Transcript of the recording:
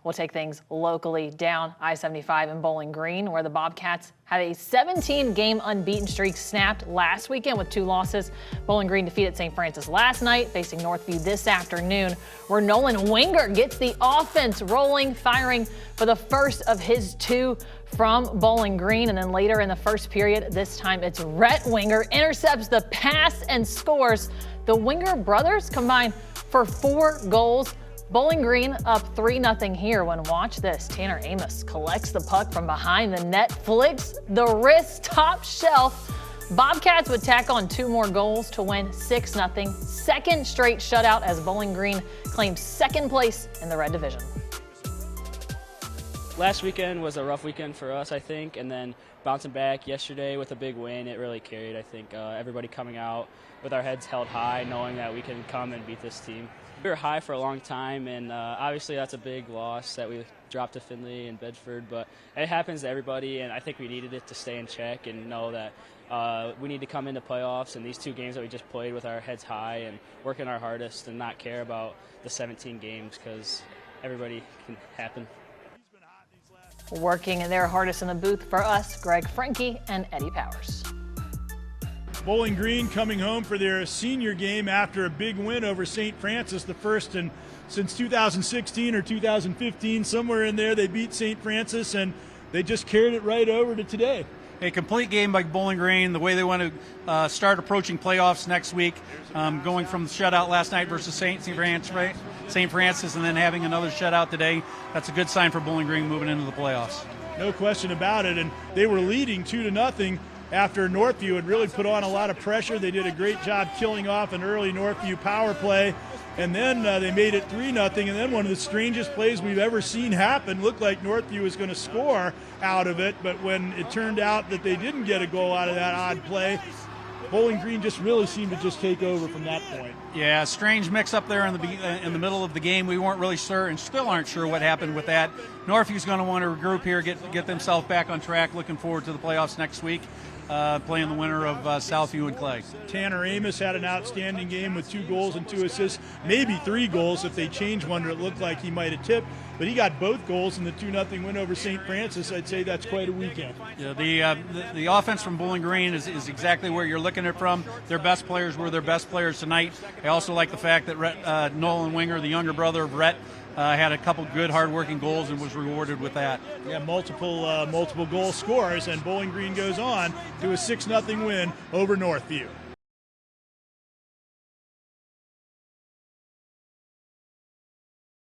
We'll take things locally down I-75 in Bowling Green, where the Bobcats had a 17-game unbeaten streak snapped last weekend with 2 losses. Bowling Green defeated St. Francis last night, facing Northview this afternoon, where Nolan Winger gets the offense rolling, firing for the first of his 2 from Bowling Green. And then later in the first period, this time it's Rhett Winger intercepts the pass and scores. The Winger brothers combine for 4 goals. Bowling Green up 3-0 here when, watch this, Tanner Amos collects the puck from behind the net, flicks the wrist top shelf. Bobcats would tack on 2 more goals to win 6-0. Second straight shutout as Bowling Green claims second place in the Red Division. Last weekend was a rough weekend for us, I think, and then bouncing back yesterday with a big win, it really carried. I think everybody coming out with our heads held high, knowing that we can come and beat this team. We were high for a long time, and obviously that's a big loss that we dropped to Findlay and Bedford, but it happens to everybody, and I think we needed it to stay in check and know that we need to come into playoffs, and these 2 games that we just played with our heads high and working our hardest and not care about the 17 games because everybody can happen. Working their hardest in the booth for us, Greg Franke and Eddie Powers. Bowling Green coming home for their senior game after a big win over St. Francis, the first since 2016 or 2015, somewhere in there. They beat St. Francis, and they just carried it right over to today. A complete game by Bowling Green, the way they want to start approaching playoffs next week, going from the shutout last night versus St. Francis, and then having another shutout today. That's a good sign for Bowling Green moving into the playoffs. No question about it, and they were leading 2-0 after Northview had really put on a lot of pressure. They did a great job killing off an early Northview power play, and then they made it 3-0, and then one of the strangest plays we've ever seen happen. Looked like Northview was going to score out of it, but when it turned out that they didn't get a goal out of that odd play, Bowling Green just really seemed to just take over from that point. Yeah, strange mix-up there in the middle of the game. We weren't really sure and still aren't sure what happened with that. Northview's going to want to regroup here, get themselves back on track. Looking forward to the playoffs next week, playing the winner of Southview and Clay. Tanner Amos had an outstanding game with 2 goals and 2 assists, maybe 3 goals if they changed one. It looked like he might have tipped, but he got both goals in the 2-0 win over St. Francis. I'd say that's quite a weekend. Yeah, the offense from Bowling Green is exactly where you're looking at it from. Their best players were their best players tonight. I also like the fact that Nolan Winger, the younger brother of Rhett, had a couple good, hard-working goals and was rewarded with that. Yeah, multiple goal scorers, and Bowling Green goes on to a 6-0 win over Northview.